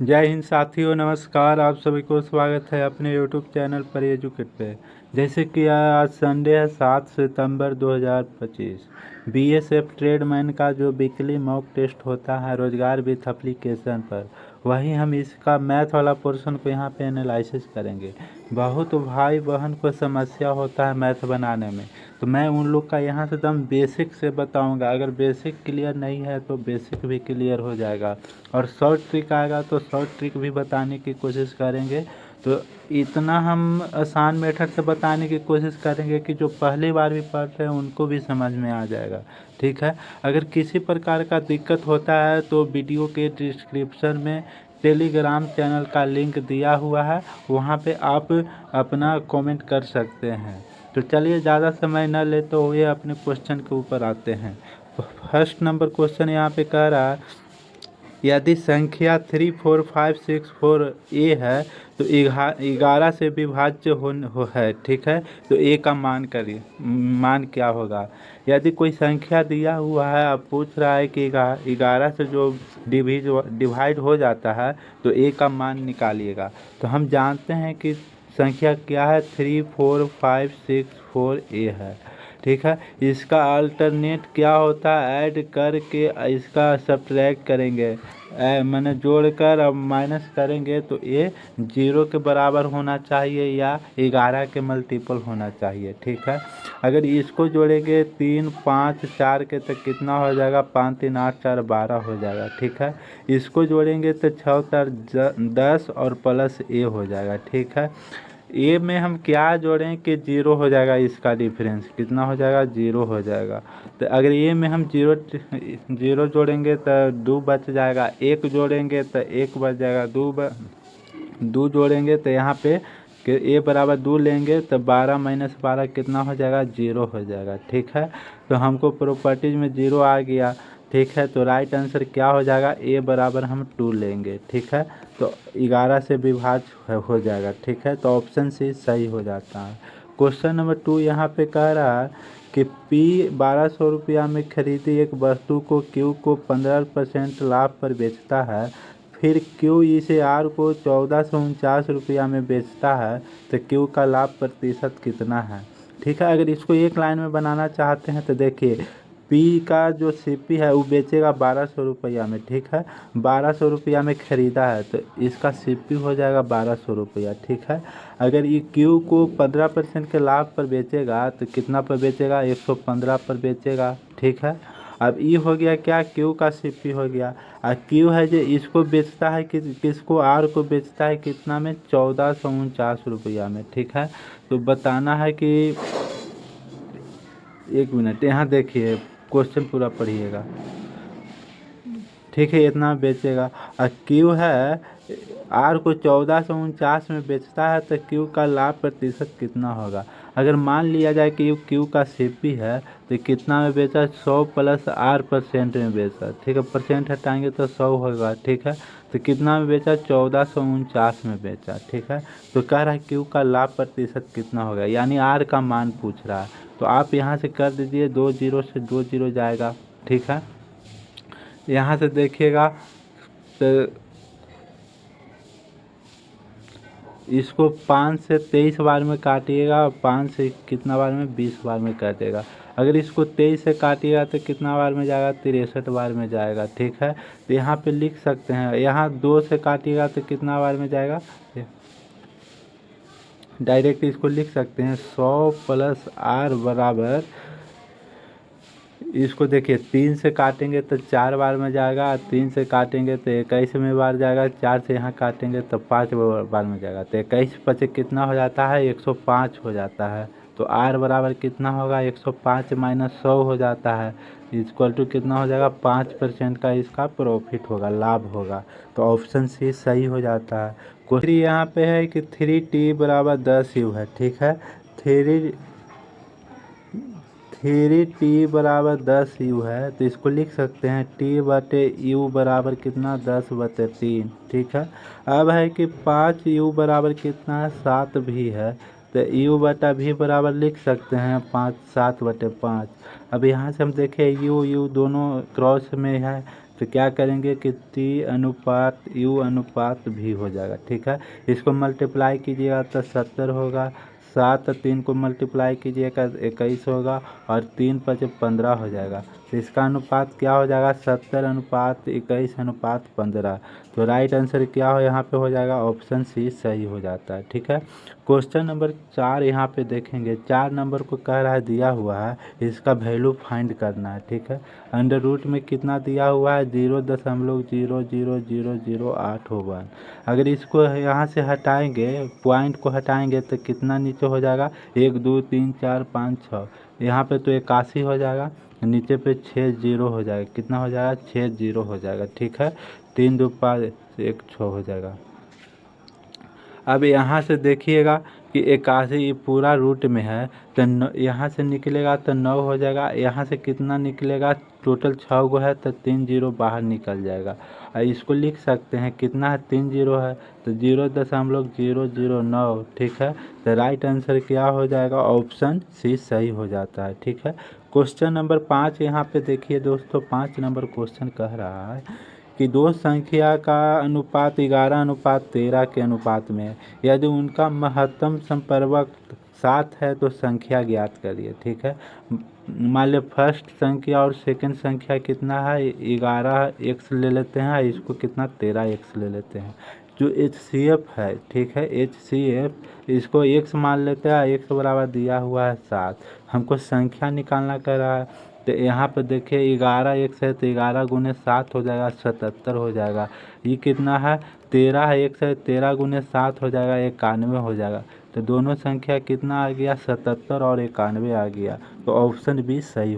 जय हिंद साथियों, नमस्कार। आप सभी को स्वागत है अपने यूट्यूब चैनल पर एजुकेट पे। जैसे कि आज संडे है 7 सितंबर 2025। बीएसएफ ट्रेडमैन का जो वीकली मॉक टेस्ट होता है रोजगार विथ एप्लीकेशन पर, वही हम इसका मैथ वाला पोर्शन को यहाँ पे एनालिसिस करेंगे। बहुत भाई बहन को समस्या होता है मैथ बनाने में, तो मैं उन लोग का यहाँ से एकदम बेसिक से बताऊंगा। अगर बेसिक क्लियर नहीं है तो बेसिक भी क्लियर हो जाएगा, और शॉर्ट ट्रिक आएगा तो शॉर्ट ट्रिक भी बताने की कोशिश करेंगे। तो इतना हम आसान मेथड से बताने की कोशिश करेंगे कि जो पहली बार भी पढ़ रहे हैं उनको भी समझ में आ जाएगा। ठीक है। अगर किसी प्रकार का दिक्कत होता है तो वीडियो के डिस्क्रिप्शन में टेलीग्राम चैनल का लिंक दिया हुआ है, वहाँ पे आप अपना कमेंट कर सकते हैं। तो चलिए ज़्यादा समय न लेते हुए अपने क्वेश्चन के ऊपर आते हैं। फर्स्ट नंबर क्वेश्चन यहाँ पे कह रहा है, यदि संख्या 34564 ए है तो 11 से विभाज्य है। ठीक है। तो ए का मान करिए, मान क्या होगा। यदि कोई संख्या दिया हुआ है, अब पूछ रहा है कि 11 से जो डिवाइड हो जाता है तो ए का मान निकालिएगा। तो हम जानते हैं कि संख्या क्या है, 34564 ए है। ठीक है। इसका अल्टरनेट क्या होता है, ऐड करके इसका सब्ट्रैक्ट करेंगे, मैंने जोड़कर अब माइनस करेंगे तो ये 0 के बराबर होना चाहिए या 11 के मल्टीपल होना चाहिए। ठीक है। अगर इसको जोड़ेंगे 3 5 4 के तो कितना हो जाएगा, 5 3 8 4 12 हो जाएगा। ठीक है। इसको जोड़ेंगे तो 6 4 10 और प्लस ए हो जाएगा। ठीक है। ए में हम क्या जोड़ें कि 0 हो जाएगा, इसका डिफरेंस कितना हो जाएगा, 0 हो जाएगा। तो अगर ए में हम 0 जोड़ेंगे तो 2 बच जाएगा, 1 जोड़ेंगे तो 1 बच जाएगा, 2 जोड़ेंगे तो यहाँ पे कि ए बराबर 2 लेंगे तो 12 माइनस 12 कितना हो जाएगा, 0 हो जाएगा। ठीक है। तो हमको प्रॉपर्टीज में 0 आ गया। ठीक है। तो राइट आंसर क्या हो जाएगा, ए बराबर हम 2 लेंगे। ठीक है। तो 11 से विभाज्य हो जाएगा। ठीक है। तो ऑप्शन सी सही हो जाता है। क्वेश्चन नंबर 2 यहाँ पे कह रहा है कि पी 1200 रुपया में खरीदी एक वस्तु को क्यू को 15% लाभ पर बेचता है, फिर क्यू इसे आर को 1449 रुपया में बेचता है, तो क्यू का लाभ प्रतिशत कितना है। ठीक है। अगर इसको एक लाइन में बनाना चाहते हैं तो देखिए, पी का जो सीपी है वो बेचेगा 1200 रुपया में। ठीक है। 1200 रुपया में ख़रीदा है तो इसका सीपी हो जाएगा 1200 रुपया। ठीक है। अगर ये क्यू को 15% के लाभ पर बेचेगा तो कितना पर बेचेगा, 115 पर बेचेगा। ठीक है। अब ई हो गया क्या, क्यू का सीपी हो गया। और क्यू है जो इसको बेचता है कि किसको, आर को बेचता है कितना में, 1449 रुपया में। ठीक है। तो बताना है कि, एक मिनट यहाँ देखिए, क्वेश्चन पूरा पढ़िएगा। ठीक है। इतना बेचेगा। और क्यू है आर को 1449 में बेचता है तो क्यू का लाभ प्रतिशत कितना होगा। अगर मान लिया जाए कि क्यू का सीपी है तो कितना में बेचा, 100 प्लस आर परसेंट में बेचा। ठीक है। परसेंट हटाएंगे तो 100 होगा। ठीक है। तो कितना में बेचा, 1449 में बेचा। ठीक है। तो कह रहा है क्यू का लाभ प्रतिशत कितना होगा, यानी आर का मान पूछ रहा है। तो आप यहाँ से कर दीजिए, 2 0 से 2 0 जाएगा। ठीक है। यहाँ से देखिएगा तो इसको 5 से 23 बार में काटिएगा, 5 से कितना बार में, 20 बार में काटेगा। अगर इसको 23 से काटिएगा तो कितना बार में जाएगा, 63 बार में जाएगा। ठीक है। तो यहाँ पे लिख सकते हैं, यहाँ 2 से काटिएगा तो कितना बार में जाएगा, डायरेक्ट इसको लिख सकते हैं, 100 प्लस आर बराबर, इसको देखिए 3 से काटेंगे तो 4 बार में जाएगा, 3 से काटेंगे तो 21वें बार जाएगा, 4 से यहाँ काटेंगे तो 5 बार में जाएगा। तो 21 पचे कितना हो जाता है, 105 हो जाता है। तो आर बराबर कितना होगा, 105 माइनस 100 हो जाता है, इक्वल टू कितना हो जाएगा, 5% का इसका प्रॉफिट होगा, लाभ होगा। तो ऑप्शन सी सही हो जाता है। क्वेश्चन यहाँ पे है कि 3t बराबर 10 यू है। ठीक है। थ्री 3t बराबर 10 यू है तो इसको लिख सकते हैं t बटे यू बराबर कितना, 10 बटे 3। ठीक है। अब है कि 5 यू बराबर कितना है, 7 भी है। तो यू बटा भी बराबर लिख सकते हैं 5 7 बटे 5। अब यहाँ से हम देखें यू यू दोनों क्रॉस में है तो क्या करेंगे कि टी अनुपात यू अनुपात भी हो जाएगा। ठीक है, इसको मल्टीप्लाई कीजिएगा तो 70 होगा, 7 3 को मल्टीप्लाई कीजिएगा 21 होगा और 3 5 15 हो जाएगा। तो इसका अनुपात क्या हो जाएगा 70 अनुपात 21 अनुपात 15। तो राइट आंसर क्या हो यहाँ पे हो जाएगा ऑप्शन सी सही हो जाता है। ठीक है, क्वेश्चन नंबर 4 यहाँ पे देखेंगे। 4 नंबर को कह रहा है दिया हुआ है इसका वैल्यू फाइंड करना है। ठीक है, अंडर रूट में कितना दिया हुआ है 0.00008 होगा। अगर इसको यहाँ से हटाएंगे पॉइंट को हटाएंगे तो कितना नीचे हो जाएगा 1 2 3 4 5 6, यहाँ पे तो 81 हो जाएगा, नीचे पे 6 0 हो जाएगा। कितना हो जाएगा 6 0 हो जाएगा। ठीक है, 3 2 5 1 6 हो जाएगा। अब यहाँ से देखिएगा कि 81 ये पूरा रूट में है तो यहाँ से निकलेगा तो 9 हो जाएगा। यहाँ से कितना निकलेगा टोटल 6 गो है तो 3 0 बाहर निकल जाएगा। और इसको लिख सकते हैं कितना है 3 0 है तो 0.009। ठीक है, तो राइट आंसर क्या हो जाएगा ऑप्शन सी सही हो जाता है। ठीक है, क्वेश्चन नंबर 5 यहाँ पे देखिए दोस्तों। 5 नंबर क्वेश्चन कह रहा है कि दो संख्या का अनुपात 11:13 के अनुपात में है, यदि उनका महत्तम संपर्क 7 है तो संख्या ज्ञात करिए। ठीक है, मान लो फर्स्ट संख्या और सेकंड संख्या कितना है 11x ले लेते हैं, इसको कितना 13x ले लेते हैं। जो HCF है, ठीक है, HCF इसको x मान लेते हैं, x बराबर दिया हुआ है 7, हमको संख्या निकालना कर रहा है। तो यहाँ पर देखिए 11x है तो 11 गुने 7 हो जाएगा 77 हो जाएगा। ये कितना है 13 है, x है 13 गुने 7 हो जाएगा 91 हो जाएगा। तो दोनों संख्या कितना आ गया 77 और 91 आ गया। तो ऑप्शन बी सही।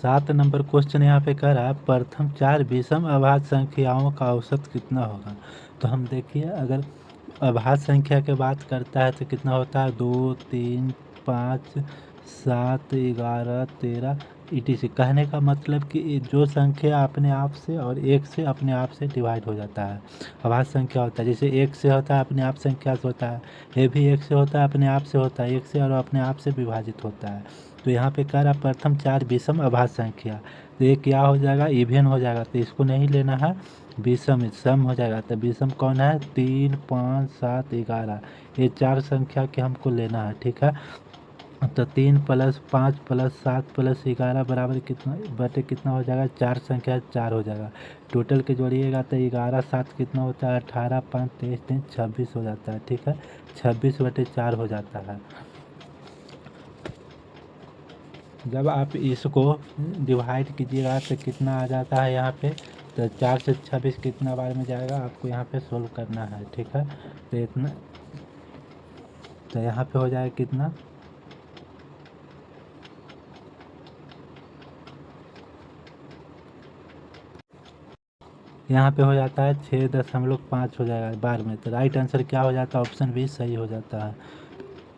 7 नंबर क्वेश्चन यहाँ पे कह रहा है प्रथम 4 विषम अभाज्य संख्याओं का औसत कितना होगा। तो हम देखिए अगर अभाज्य संख्या की बात करता है तो कितना होता है 2 3 5 7 11 13 ETC। कहने का मतलब कि जो संख्या अपने आप से और एक से अपने आप से डिवाइड हो जाता है अभाज्य संख्या होता है। जैसे एक से होता है अपने आप संख्या से होता है, ये भी एक से होता है अपने आप से होता है, एक से और अपने आप से विभाजित होता है। तो यहाँ पे कह रहा प्रथम 4 विषम अभाज्य संख्या, तो ये क्या हो जाएगा इवन हो जाएगा, तो इसको नहीं लेना है, विषम सम हो जाएगा। तो विषम कौन है 3 5 7 11, ये 4 संख्या के हमको लेना है। ठीक है, तो 3 + 5 + 7 + 11 बराबर कितना बटे कितना हो जाएगा 4 संख्या 4 हो जाएगा। टोटल के जोड़िएगा तो 11 7 कितना होता है 18 5 23 3 26 हो जाता है। ठीक है, 26/4 हो जाता है। जब आप इसको डिवाइड कीजिएगा तो कितना आ जाता है यहाँ पे, तो 4 से 26 कितना बार में जाएगा आपको यहाँ पे सोल्व करना है। ठीक है, तो इतना, तो यहाँ पे हो जाएगा कितना यहाँ पे हो जाता है 6.5 हो जाएगा बार में। तो राइट आंसर क्या हो जाता है ऑप्शन बी सही हो जाता है।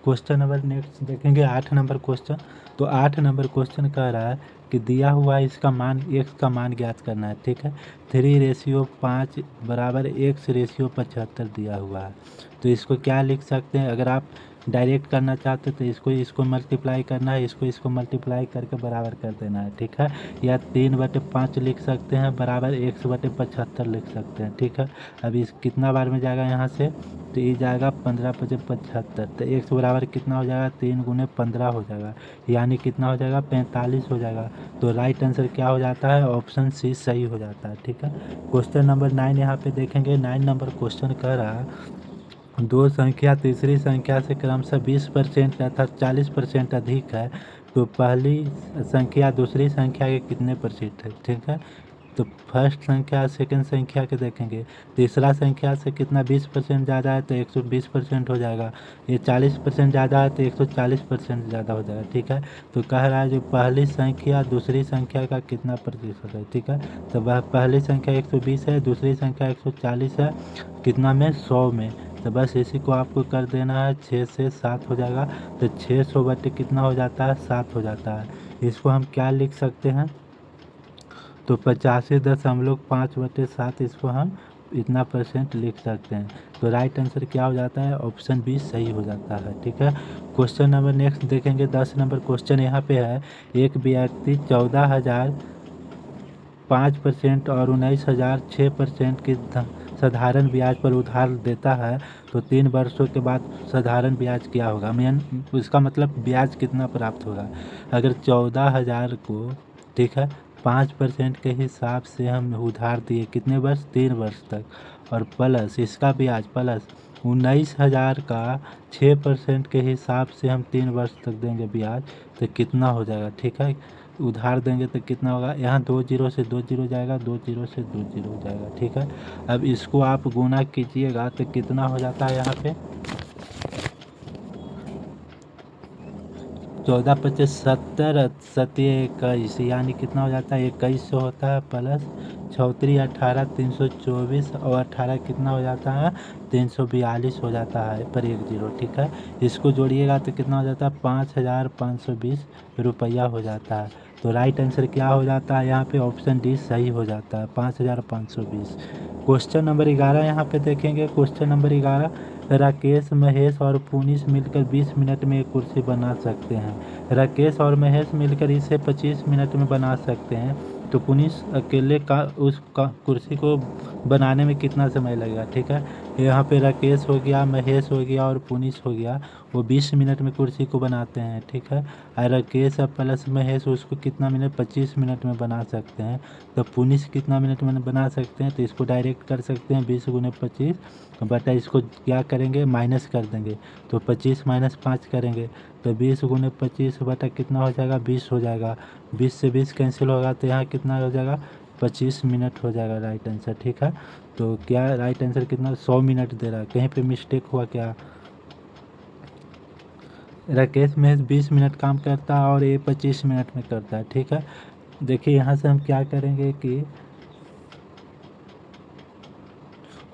क्वेश्चन नंबर नेक्स्ट देखेंगे 8 नंबर क्वेश्चन। तो 8 नंबर क्वेश्चन कह रहा है कि दिया हुआ इसका मान x का मान ज्ञात करना है। ठीक है, 3:5 बराबर x:75 दिया हुआ है। तो इसको क्या लिख सकते हैं, अगर आप डायरेक्ट करना चाहते तो इसको मल्टीप्लाई करना है, इसको मल्टीप्लाई करके बराबर कर देना है। ठीक है, या 3/5 लिख सकते हैं बराबर x/75 लिख सकते हैं। ठीक है, अब इस कितना बार में जाएगा यहाँ से, तो ये जाएगा 15/75, तो x बराबर कितना हो जाएगा 3 × 15 हो जाएगा, यानी कितना हो जाएगा 45 हो जाएगा। तो राइट आंसर क्या हो जाता है ऑप्शन सी सही हो जाता है। ठीक है, क्वेश्चन नंबर 9 यहाँ पे देखेंगे। 9 नंबर क्वेश्चन कह रहा है दो संख्या तीसरी संख्या से क्रमशः 20% तथा 40% अधिक है तो पहली संख्या दूसरी संख्या के कितने % है। ठीक है, तो फर्स्ट संख्या सेकंड संख्या के देखेंगे, तीसरा संख्या से कितना 20% ज़्यादा है तो 120% हो जाएगा, ये 40% ज़्यादा है तो 140% ज़्यादा हो जाएगा। ठीक है, तो कह रहा है जो पहली संख्या दूसरी संख्या का कितना प्रतिशत है। ठीक है, तो वह पहली संख्या 120 है, दूसरी संख्या 140 है, कितना में 100 में। तो बस इसी को आपको कर देना है, 6 से 7 हो जाएगा, तो 600 बटे कितना हो जाता है 7 हो जाता है। इसको हम क्या लिख सकते हैं, तो 85.5/7 इसको हम इतना % लिख सकते हैं। तो राइट आंसर क्या हो जाता है ऑप्शन बी सही हो जाता है। ठीक है, क्वेश्चन नंबर नेक्स्ट देखेंगे। 10 नंबर क्वेश्चन यहाँ पे है एक व्यक्ति 5% और 19,006% की साधारण ब्याज पर उधार देता है तो 3 वर्षों के बाद साधारण ब्याज क्या होगा, मेन उसका मतलब ब्याज कितना प्राप्त होगा। अगर 14,000 को, ठीक है, 5% के हिसाब से हम उधार दिए कितने वर्ष, 3 वर्ष तक, और प्लस इसका ब्याज प्लस 19,000 का 6% के हिसाब से हम 3 वर्ष तक देंगे ब्याज, तो कितना हो जाएगा। ठीक है, उधार देंगे तो कितना होगा, यहाँ 2 जीरो से 2 जीरो जाएगा, 2 जीरो से 2 जीरो हो जाएगा। ठीक है, अब इसको आप गुना कीजिएगा तो कितना हो जाता है, यहाँ पे 14 25 70 सत्य 21, यानी कितना हो जाता है 2100 होता है, प्लस 34 18 324 और 18 कितना हो जाता है 342 हो जाता है पर 1 जीरो। ठीक है, इसको जोड़िएगा तो कितना हो जाता है 5,520 रुपया हो जाता है। तो राइट आंसर क्या हो जाता है, यहाँ पे ऑप्शन डी सही हो जाता है, 5,520। क्वेश्चन नंबर 11 यहाँ पे देखेंगे। क्वेश्चन नंबर 11, राकेश महेश और पुनीश मिलकर 20 मिनट में एक कुर्सी बना सकते हैं। राकेश और महेश मिलकर इसे 25 मिनट में बना सकते हैं, तो पुनीश अकेले का उस कुर्सी को बनाने में कितना समय लगेगा। ठीक है, यहाँ पे राकेश हो गया, महेश हो गया और पुनीश हो गया, वो 20 मिनट में कुर्सी को बनाते हैं। ठीक है, और राकेश प्लस महेश उसको कितना मिनट, 25 मिनट में बना सकते हैं। तो पुनीश कितना मिनट में बना सकते हैं, तो इसको डायरेक्ट कर सकते हैं 20 गुने 25 बटा इसको क्या करेंगे, माइनस कर देंगे, तो 25 माइनस 5 करेंगे तो 20 गुने 25 बटा कितना हो जाएगा 20 हो जाएगा। 20 से 20 कैंसिल होगा तो यहाँ कितना हो जाएगा 25 मिनट हो जाएगा राइट आंसर। ठीक है, तो क्या राइट आंसर कितना 100 मिनट दे रहा है, कहीं पे मिस्टेक हुआ क्या। राकेश महज 20 मिनट काम करता है और ये 25 मिनट में करता है। ठीक है, देखिए यहाँ से हम क्या करेंगे कि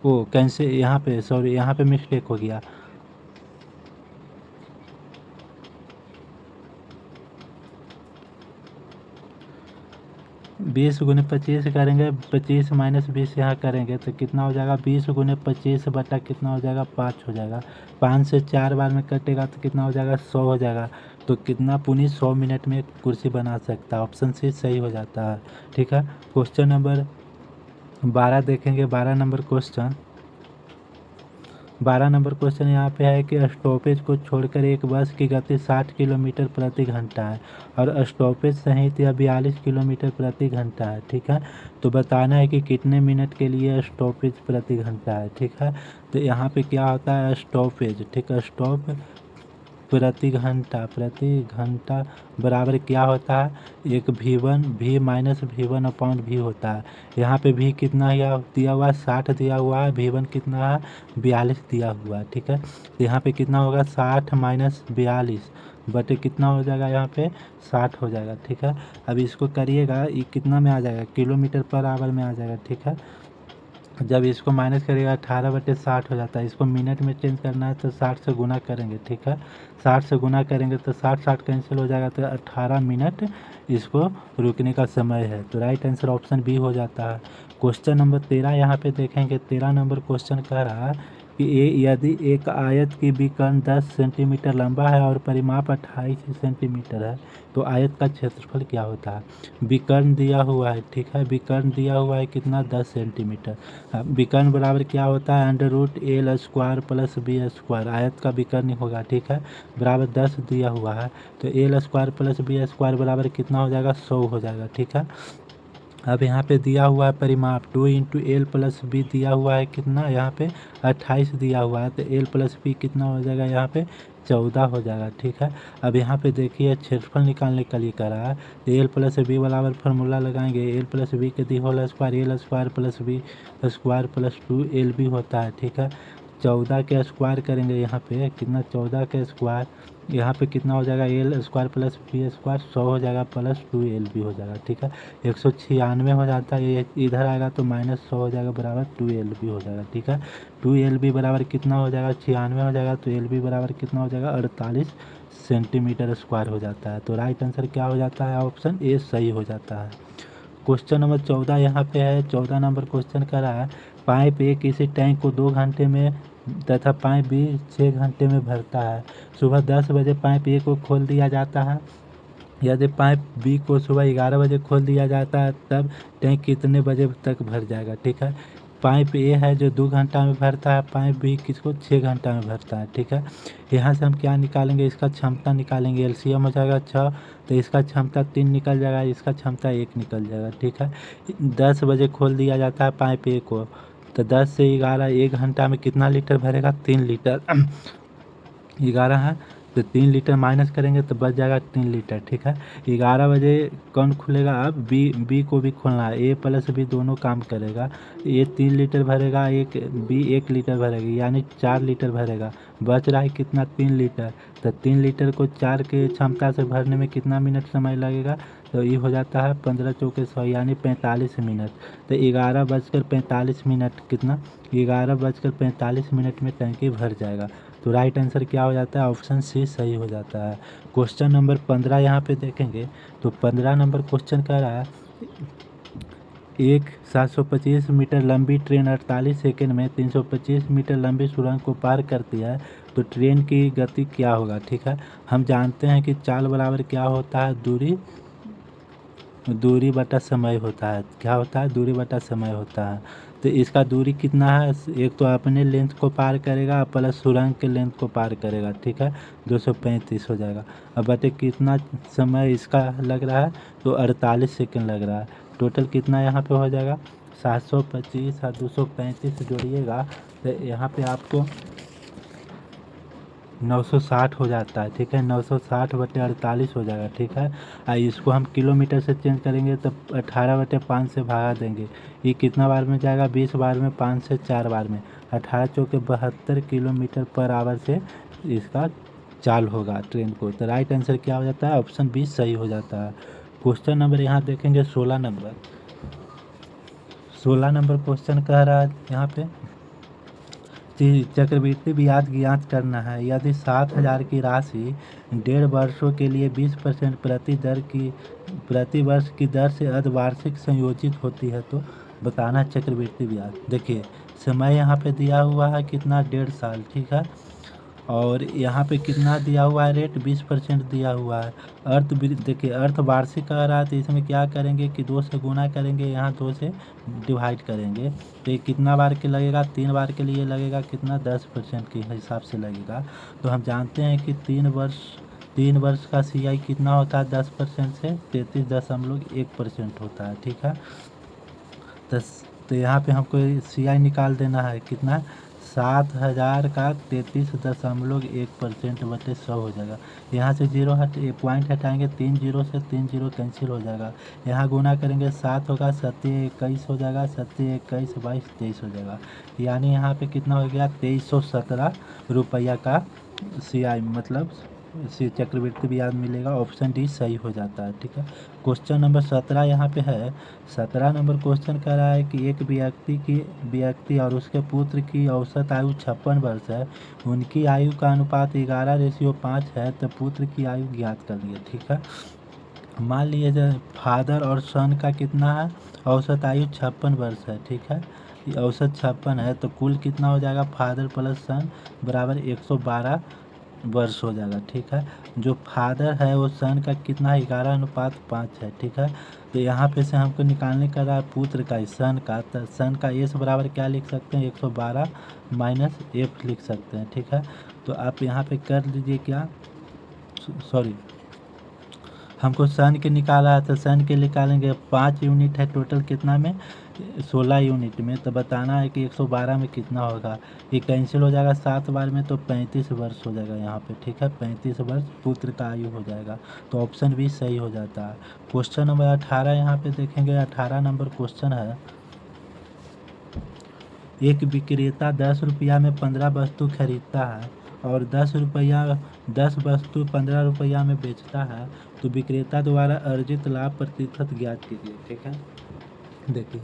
वो कैंसिल, यहाँ पे सॉरी यहाँ पे मिस्टेक हो गया। बीस गुने 25 करेंगे, 25 माइनस 20 यहाँ करेंगे तो कितना हो जाएगा 20 गुने 25 बटा कितना हो जाएगा 5 हो जाएगा। 5 से 4 बार में कटेगा तो कितना हो जाएगा 100 हो जाएगा। तो कितना पुनीत 100 मिनट में कुर्सी बना सकता है, ऑप्शन सी सही हो जाता है। ठीक है, क्वेश्चन नंबर 12 देखेंगे। 12 नंबर क्वेश्चन, 12 नंबर क्वेश्चन यहाँ पे है कि स्टॉपेज को छोड़कर एक बस की गति 60 किलोमीटर प्रति घंटा है और स्टॉपेज सहित यह 42 किलोमीटर प्रति घंटा है। ठीक है, तो बताना है कि कितने मिनट के लिए स्टॉपेज प्रति घंटा है। ठीक है, तो यहाँ पे क्या होता है स्टॉपेज, ठीक है, स्टॉप प्रति घंटा बराबर क्या होता है एक V minus V1 upon V होता है। यहाँ पे V कितना दिया हुआ है 60 दिया हुआ है, V1 कितना है 42 दिया हुआ है। ठीक है, तो यहाँ पे कितना होगा 60 माइनस 42 बटे कितना हो जाएगा यहाँ पे 60 हो जाएगा। ठीक है, अब इसको करिएगा ये कितना में आ जाएगा किलोमीटर पर आवर में आ जाएगा। ठीक है, जब इसको माइनस करेगा 18/60 हो जाता है। इसको मिनट में चेंज करना है तो 60 से गुना करेंगे। ठीक है, 60 से गुना करेंगे तो 60 कैंसिल हो जाएगा तो 18 मिनट इसको रुकने का समय है। तो राइट आंसर ऑप्शन बी हो जाता है। क्वेश्चन नंबर 13 यहाँ पे देखेंगे। 13 नंबर क्वेश्चन कह रहा है कि यदि एक आयत की विकर्ण 10 सेंटीमीटर लंबा है और परिमाप 28 सेंटीमीटर है तो आयत का क्षेत्रफल क्या होता है। विकर्ण दिया हुआ है, ठीक है, विकर्ण दिया हुआ है कितना 10 सेंटीमीटर। विकर्ण बराबर क्या होता है √L² प्लस B²। आयत का विकर्ण होगा, ठीक है, बराबर 10 दिया हुआ है तो L² प्लस B² बराबर कितना हो जाएगा 100 हो जाएगा। ठीक है, अब यहाँ पे दिया हुआ है परिमाप 2 × L प्लस बी दिया हुआ है कितना यहाँ पे 28 दिया हुआ है तो L प्लस बी कितना हो जाएगा यहाँ पे 14 हो जाएगा। ठीक है, अब यहाँ पे देखिए क्षेत्रफल निकालने के लिए करा है तो L प्लस बी बराबर फार्मूला लगाएंगे L प्लस बी के the whole square L² plus B² plus 2LB होता है। ठीक है, 14 के स्क्वायर करेंगे यहाँ पे कितना 14 के स्क्वायर यहाँ पे कितना हो जाएगा L² प्लस B² 100 हो जाएगा प्लस 2LB हो जाएगा। ठीक है, 196 हो जाता है, ये इधर आएगा तो -100 हो जाएगा बराबर 2LB हो जाएगा। ठीक है, 2LB बराबर कितना हो जाएगा 96 हो जाएगा तो LB बराबर कितना हो जाएगा 48 सेंटीमीटर स्क्वायर हो जाता है। तो राइट आंसर क्या हो जाता है ऑप्शन ए सही हो जाता है। क्वेश्चन नंबर 14 यहाँ पे है। 14 नंबर क्वेश्चन कर रहा है पाइप ए किसी टैंक को 2 घंटे में तथा पाइप बी 6 घंटे में भरता है। सुबह 10 बजे पाइप ए को खोल दिया जाता है यदि पाइप बी को सुबह 11 बजे खोल दिया जाता है तब टैंक कितने बजे तक भर जाएगा। ठीक है, पाइप ए है जो 2 घंटा में भरता है, पाइप बी किसको 6 घंटा में भरता है। ठीक है, यहाँ से हम क्या निकालेंगे, इसका क्षमता निकालेंगे। एलसीएम हो जाएगा 6, तो इसका क्षमता 3 निकल जाएगा, इसका क्षमता 1 निकल जाएगा। ठीक है, 10 बजे खोल दिया जाता है पाइप ए को, तो 10 से 11 1 घंटा में कितना लीटर भरेगा, 3 लीटर। 11 है तो 3 लीटर माइनस करेंगे तो बच जाएगा 3 लीटर। ठीक है, 11 बजे कौन खुलेगा, अब बी को भी खोलना है, ए प्लस बी दोनों काम करेगा। ये 3 लीटर भरेगा, एक बी 1 लीटर भरेगा, यानी 4 लीटर भरेगा। बच रहा है कितना, 3 लीटर। तो 3 लीटर को 4 के क्षमता से भरने में कितना मिनट समय लगेगा, तो ये हो जाता है 15 चौके 100 यानी 45 मिनट। तो 11:45 कितना, 11:45 में टंकी भर जाएगा। तो राइट आंसर क्या हो जाता है, ऑप्शन सी सही हो जाता है। क्वेश्चन नंबर 15 यहाँ पे देखेंगे तो 15 नंबर क्वेश्चन कह रहा है एक 725 मीटर लंबी ट्रेन 48 सेकंड में 325 मीटर लंबी सुरंग को पार करती है, तो ट्रेन की गति क्या होगा। ठीक है, हम जानते हैं कि चाल बराबर क्या होता है, दूरी बटा समय होता है। क्या होता है, दूरी बटा समय होता है। तो इसका दूरी कितना है, एक तो अपने लेंथ को पार करेगा प्लस सुरंग के लेंथ को पार करेगा। ठीक है, 235 हो जाएगा। अब बटे कितना समय इसका लग रहा है, तो 48 सेकंड लग रहा है। टोटल कितना यहाँ पे हो जाएगा, 725 और 235 जोड़िएगा तो यहाँ पे आपको 960 हो जाता है। ठीक है, 960/48 हो जाएगा। ठीक है, इसको हम किलोमीटर से चेंज करेंगे तो 18/5 से भागा देंगे। ये कितना बार में जाएगा, 20 बार में, 5 से 4 बार में। 18 चौके 72 किलोमीटर पर आवर से इसका चाल होगा ट्रेन को। तो राइट आंसर क्या हो जाता है, ऑप्शन बी सही हो जाता है। क्वेश्चन नंबर यहाँ देखेंगे 16 नंबर। 16 नंबर क्वेश्चन कह रहा है यहाँ पे चक्रवृद्धि ब्याज ज्ञात करना है। यदि 7,000 की राशि 1.5 वर्षों के लिए 20% प्रति वर्ष की दर से अर्धवार्षिक संयोजित होती है तो बताना चक्रवृद्धि ब्याज। देखिए समय यहाँ पे दिया हुआ है कितना, 1.5 साल। ठीक है, और यहाँ पे कितना दिया हुआ है, रेट 20% दिया हुआ है। देखिए अर्थ वार्षिक आ रहा है तो इसमें क्या करेंगे कि 2 से गुना करेंगे, यहाँ 2 से डिवाइड करेंगे। तो ये कितना बार के लगेगा, 3 बार के लिए लगेगा कितना, 10% के हिसाब से लगेगा। तो हम जानते हैं कि 3 वर्ष का CI कितना होता है, 10% से 33.1% होता है। ठीक है, तो यहाँ पे हमको CI निकाल देना है कितना, 7,000 का 33.1% बटे 100 हो जाएगा। यहाँ से पॉइंट हटाएंगे, 3 जीरो से 3 जीरो कैंसिल हो जाएगा। यहाँ गुना करेंगे 7 होगा, 7 21 हो जाएगा, 7 21 22 23 हो जाएगा। यानी यहाँ पे कितना हो गया, 2317 रुपया का CI मतलब चक्रवृद्धि ब्याज मिलेगा। ऑप्शन डी सही हो जाता है। ठीक है, क्वेश्चन नंबर 17 यहाँ पे है। 17 नंबर क्वेश्चन कह रहा है कि एक व्यक्ति और उसके पुत्र की औसत आयु 56 वर्ष है, उनकी आयु का अनुपात 11:5 है, तो पुत्र की आयु ज्ञात कर लिए। ठीक है, मान लीजिए फादर और सन का कितना है, औसत आयु 56 वर्ष है। ठीक है, ये औसत 56 है तो कुल कितना हो जाएगा, फादर प्लस सन बराबर 112 वर्ष हो जाएगा। ठीक है, जो फादर है वो सन का कितना है, 11:5 है। ठीक है, तो यहाँ पे से हमको निकालने का रहा पुत्र का सन का, तो सन का एस बराबर क्या लिख सकते हैं, 112 माइनस एफ लिख सकते हैं। ठीक है, तो आप यहाँ पे कर लीजिए क्या, सॉरी हमको सन के निकाला है तो सन के निकालेंगे, 5 यूनिट है टोटल कितना में, 16 यूनिट में। तो बताना है कि 112 में कितना होगा, ये कैंसिल हो जाएगा 7 बार में तो 35 वर्ष हो जाएगा यहाँ पे। ठीक है, 35 वर्ष पुत्र का आयु हो जाएगा। तो ऑप्शन भी सही हो जाता है। क्वेश्चन नंबर 18 यहाँ पे देखेंगे। 18 नंबर क्वेश्चन है, एक विक्रेता 10 रुपया में 15 वस्तु खरीदता है और 10 वस्तु 15 रुपया में बेचता है, तो विक्रेता द्वारा अर्जित लाभ प्रतिशत ज्ञात कीजिए। ठीक है, देखिए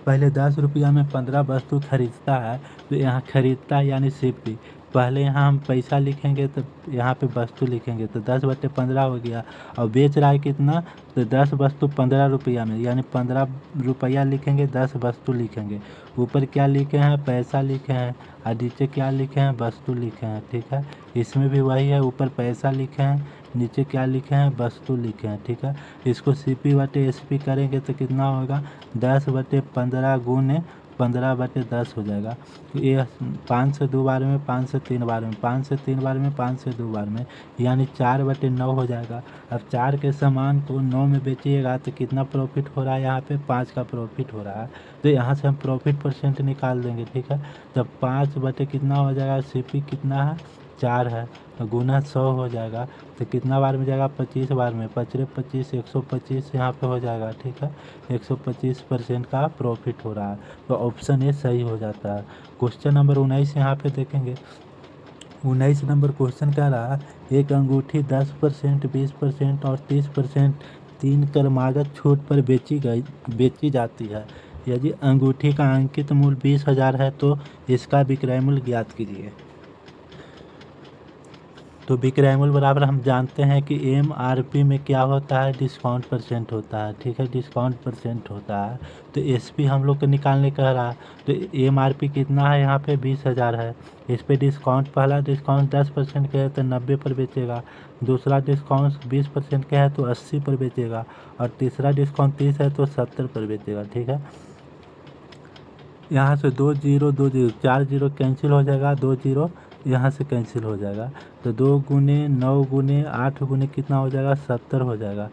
पहले 10 रुपया में 15 वस्तु खरीदता है, तो यहाँ खरीदता है यानी सिर्फ पहले यहाँ हम पैसा लिखेंगे तो यहाँ पे वस्तु लिखेंगे, तो 10/15 हो गया। और बेच रहा है कितना, तो 10 वस्तु 15 रुपया में, यानी 15 रुपया लिखेंगे, 10 वस्तु लिखेंगे। ऊपर क्या लिखे हैं, पैसा लिखे हैं, और नीचे क्या लिखे हैं, वस्तु लिखे हैं। ठीक है, इसमें भी वही है, ऊपर पैसा लिखे हैं, नीचे क्या लिखे हैं, वस्तु लिखे हैं, ठीक है। इसको CP/SP करेंगे तो कितना होगा, 10/15 गुने 15/10 हो जाएगा। तो ये 5 से 2 बार में, 5 से 3 बार में, 5 से 3 बार में, 5 से 2 बार में, यानी 4/9 हो जाएगा। अब 4 के सामान को 9 में बेचिएगा तो कितना प्रॉफिट हो रहा है, यहाँ पे 5 का प्रॉफिट हो रहा है। तो यहाँ से हम प्रॉफिट परसेंट निकाल देंगे, ठीक है। जब 5 बटे कितना हो जाएगा, CP कितना है, 4 है, तो गुना 100 हो जाएगा। तो कितना बार में जाएगा, 25 बार में, 25 25 125 यहाँ पे हो जाएगा, ठीक है। 125% का प्रॉफिट हो रहा है। तो ऑप्शन ए सही हो जाता है। क्वेश्चन नंबर 19 यहाँ पे देखेंगे। 19 नंबर क्वेश्चन कह रहा है, एक अंगूठी 10%, 20% और 30% 3 क्रमागत छूट पर बेची जाती है। यदि अंगूठी का अंकित मूल्य 20,000 है तो इसका विक्रय मूल्य ज्ञात कीजिए। तो विक्रय मूल्य बराबर हम जानते हैं कि MRP में क्या होता है, डिस्काउंट परसेंट होता है, ठीक है, डिस्काउंट परसेंट होता है। तो SP हम लोग को निकालने कह रहा है। तो MRP कितना है, यहाँ पे 20,000 है। इस पे डिस्काउंट, पहला डिस्काउंट 10% का है तो 90 पर बेचेगा, दूसरा डिस्काउंट 20% का है तो 80 पर बेचेगा, और तीसरा डिस्काउंट 30 है तो 70 पर बेचेगा, ठीक है। यहाँ से 2 0 2 0 4 0 कैंसिल हो जाएगा, 2 0 यहाँ से कैंसिल हो जाएगा। तो 2 गुने 9 गुने 8 गुने कितना हो जाएगा, 70 हो जाएगा।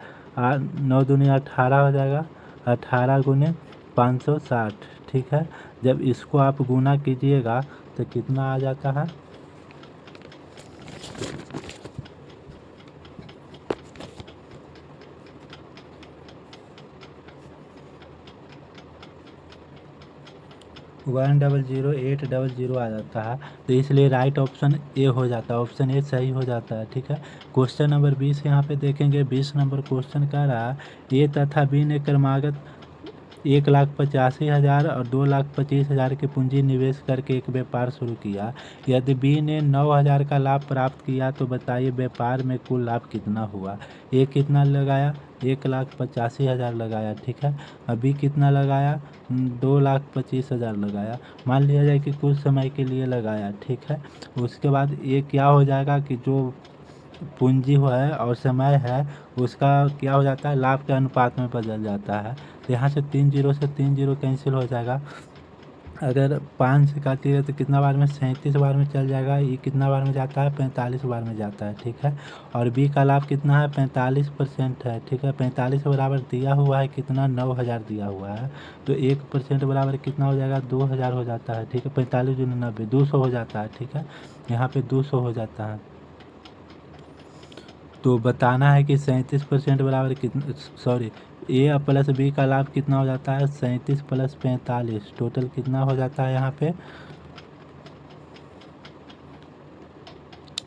9 दूनी 18 हो जाएगा, 18 गुने 560, ठीक है। जब इसको आप गुना कीजिएगा तो कितना आ जाता है, वन 00800 आ जाता है। तो इसलिए राइट ऑप्शन ए हो जाता है, ऑप्शन ए सही हो जाता है, ठीक है। क्वेश्चन नंबर 20 यहाँ पे देखेंगे। 20 नंबर क्वेश्चन कह रहा है, ए तथा बी ने क्रमागत 1,85,000 और 2,25,000 की पूंजी निवेश करके एक व्यापार शुरू किया। यदि बी ने 9,000 का लाभ प्राप्त किया तो बताइए व्यापार में कुल लाभ कितना हुआ। ए कितना लगाया, 1,85,000 लगाया, ठीक है। अभी कितना लगाया, 2,25,000 लगाया। मान लिया जाए कि कुछ समय के लिए लगाया, ठीक है। उसके बाद ये क्या हो जाएगा कि जो पूंजी है और समय है उसका क्या हो जाता है, लाभ के अनुपात में बदल जाता है। तो यहाँ से 3 0 से 3 0 कैंसिल हो जाएगा। अगर 5 से काटिएगा तो कितना बार में, 37 बार में चल जाएगा। ये कितना बार में जाता है, 45 बार में जाता है, ठीक है। और बी का लाभ कितना है, 45% है, ठीक है। 45 बराबर दिया हुआ है कितना, 9,000 दिया हुआ है। तो 1% बराबर कितना हो जाएगा, 2,000 हो जाता है, ठीक है। 45 दूनी 90, 200 हो जाता है, ठीक है। यहाँ पे 200 हो जाता है। तो बताना है कि 37% बराबर कितना, सॉरी, ए प्लस बी का लाभ कितना हो जाता है, 37 + 45, टोटल कितना हो जाता है यहाँ पे,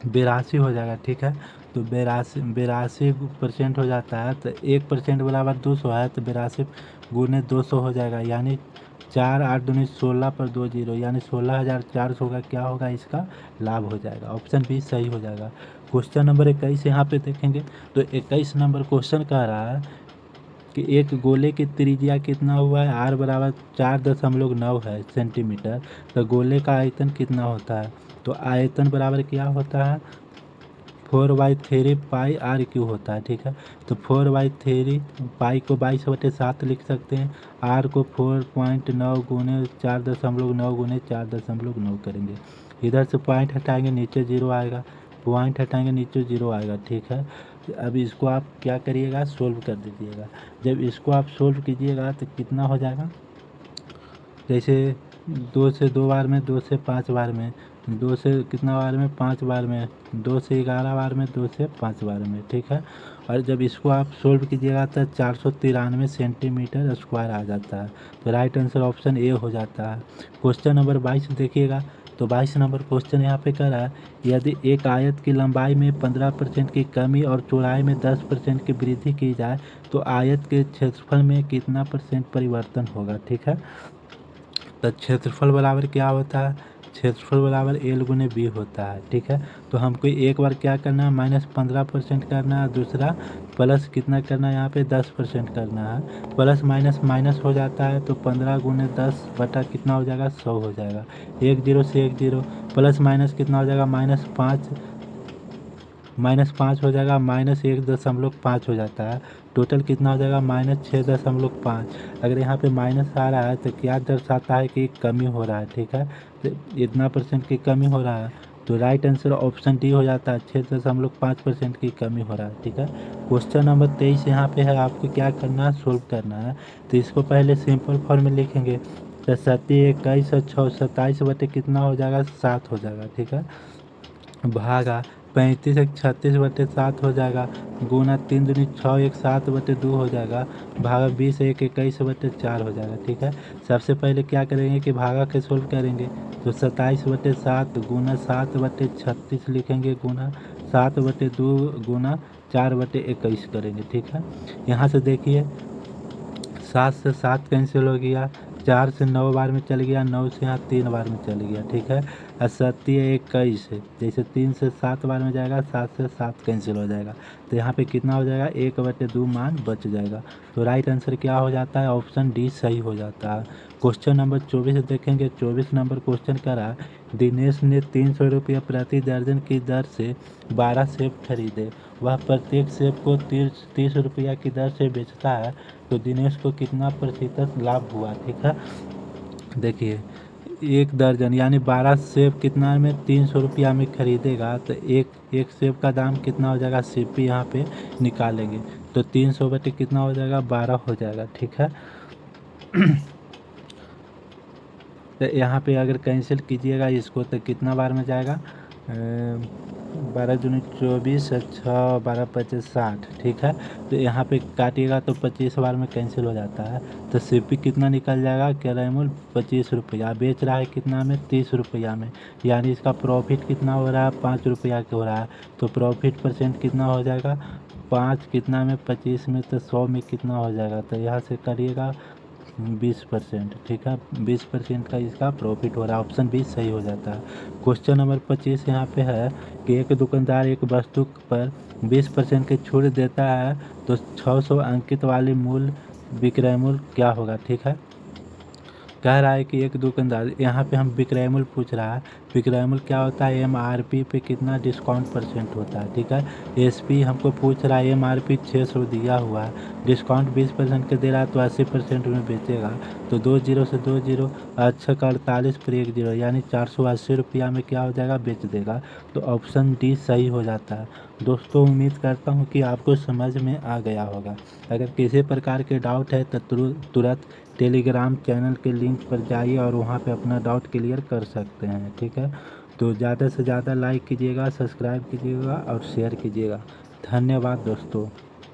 82 हो जाएगा, ठीक है। तो 82% हो जाता है। तो 1% बराबर 200 है, तो 82 गुने 200 हो जाएगा, यानी 4 8 दूनी 16 पर 2 0, यानी 16,400 का क्या होगा, इसका लाभ हो जाएगा। ऑप्शन बी सही हो जाएगा। क्वेश्चन नंबर 21 यहाँ पे देखेंगे। तो 21 नंबर क्वेश्चन कह रहा है कि एक गोले की त्रिज्या कितना हुआ है, R बराबर 4.9 है सेंटीमीटर। तो गोले का आयतन कितना होता है, तो आयतन बराबर क्या होता है, 4/3 पाई RQ होता है, ठीक है। तो 4/3 पाई को 22/7 लिख सकते हैं। R को 4.9 गुने 4.9 गुने 4.9 करेंगे। इधर से पॉइंट हटाएंगे, नीचे 0 आएगा, पॉइंट हटाएंगे, नीचे 0 आएगा, ठीक है। अब इसको आप क्या करिएगा, सोल्व कर दीजिएगा। जब इसको आप सोल्व कीजिएगा तो कितना हो जाएगा, जैसे 2 से 2 बार में, 2 से 5 बार में, 2 से कितना बार में, 5 बार में, 2 से 11 बार में, 2 से 5 बार में, ठीक है। और जब इसको आप सोल्व कीजिएगा तो 493 सेंटीमीटर स्क्वायर आ जाता है। तो राइट आंसर ऑप्शन ए हो जाता है। क्वेश्चन नंबर 22 देखिएगा। तो 22 नंबर क्वेश्चन यहाँ पे कर रहा है, यदि एक आयत की लंबाई में 15% की कमी और चौड़ाई में 10% की वृद्धि की जाए तो आयत के क्षेत्रफल में कितना परसेंट परिवर्तन होगा, ठीक है। तो क्षेत्रफल बराबर क्या होता है, क्षेत्रफल बराबर L गुने B होता है, ठीक है। तो हमको एक बार क्या करना है, -15% करना है, दूसरा प्लस कितना करना है, यहाँ पे 10% करना है। प्लस माइनस माइनस हो जाता है, तो 15 गुने 10 बटा कितना हो जाएगा, 100 हो जाएगा। 1 0 से 1 0, प्लस माइनस कितना हो जाएगा, -5 -5 हो जाएगा, -1.5 हो जाता है, टोटल कितना हो जाएगा -6.5। अगर यहाँ पे माइनस आ रहा है तो क्या दर्शाता है कि कमी हो रहा है, ठीक है। तो इतना % की कमी हो रहा है, तो राइट आंसर ऑप्शन डी हो जाता है, 6.5% की कमी हो रहा है, ठीक है। क्वेश्चन नंबर 23 यहाँ पे है, आपको क्या करना है, सोल्व करना है। तो इसको पहले सिंपल फॉर्म में लिखेंगे, तो 21 और 6 27 बटे कितना हो जाएगा, 7 हो जाएगा, ठीक है। भागा 35 एक 36/7 हो जाएगा, गुना 3 दूनी 6 एक 7/2 हो जाएगा, भागा 20 एक 21/4 हो जाएगा, ठीक है। सबसे पहले क्या करेंगे कि भागा के सोल्व करेंगे, तो 27/7 गुना 7/36 लिखेंगे, गुना 7/2 गुना 4/21 करेंगे, ठीक है। यहाँ से देखिए 7 से 7 कैंसिल हो गया, 4 से 9 बार में चल गया, 9 से यहाँ 3 बार में चल गया, ठीक है। और 27 जैसे 3 से 7 बार में जाएगा, 7 से 7 कैंसिल हो जाएगा, तो यहाँ पे कितना हो जाएगा, 1/2 मान बच जाएगा। तो राइट आंसर क्या हो जाता है, ऑप्शन डी सही हो जाता है। क्वेश्चन नंबर 24 देखेंगे, 24 नंबर क्वेश्चन करा, दिनेश ने 300 रुपये प्रति दर्जन की दर से 12 सेब खरीदे, वह प्रत्येक सेब को 30 रुपया की दर से बेचता है, तो दिनेश को कितना % लाभ हुआ, ठीक है। देखिए 1 दर्जन यानी 12 सेब कितना में 300 रुपया में खरीदेगा, तो एक सेब का दाम कितना हो जाएगा, सीपी यहाँ पे निकालेंगे, तो 300 बटे कितना हो जाएगा, 12 हो जाएगा, ठीक है। तो यहाँ पे अगर कैंसिल कीजिएगा इसको तो कितना बार में जाएगा, 12 दूनी 24, 6 12 25 60, ठीक है। तो यहाँ पे काटिएगा तो 25 बार में कैंसिल हो जाता है, तो सीपी कितना निकल जाएगा, कैरेमल 25 रुपया, बेच रहा है कितना में, 30 रुपया में, यानी इसका प्रॉफिट कितना हो रहा है, 5 रुपया का हो रहा है, तो प्रॉफिट % कितना हो जाएगा, 5 कितना में 25 में, तो 100 में कितना हो जाएगा, तो यहाँ से करिएगा 20%, ठीक है। 20% का इसका प्रॉफिट हो रहा है, ऑप्शन 20 सही हो जाता है। क्वेश्चन नंबर 25 यहाँ पे है कि एक दुकानदार एक वस्तु पर 20% की छूट देता है, तो 600 अंकित वाली मूल्य विक्रय मूल्य क्या होगा, ठीक है। कह रहा है कि एक दुकानदार, यहाँ पे हम विक्रय मूल्य पूछ रहा है, विक्रय मूल्य क्या होता है, MRP पे कितना डिस्काउंट % होता है, ठीक है। SP हमको पूछ रहा है, MRP 600 दिया हुआ है, डिस्काउंट 20% के दे रहा है, तो 80% में बेचेगा, तो 2 जीरो से 2 जीरो, अच्छा का 48 पर 1 जीरो, यानी 480 रुपया में क्या हो जाएगा, बेच देगा, तो ऑप्शन डी सही हो जाता है। दोस्तों उम्मीद करता हूँ कि आपको समझ में आ गया होगा। अगर किसी प्रकार के डाउट है तो तुरंत टेलीग्राम चैनल के लिंक पर जाइए और वहाँ पे अपना डाउट क्लियर कर सकते हैं, ठीक है। तो ज़्यादा से ज़्यादा लाइक कीजिएगा, सब्सक्राइब कीजिएगा और शेयर कीजिएगा। धन्यवाद दोस्तों।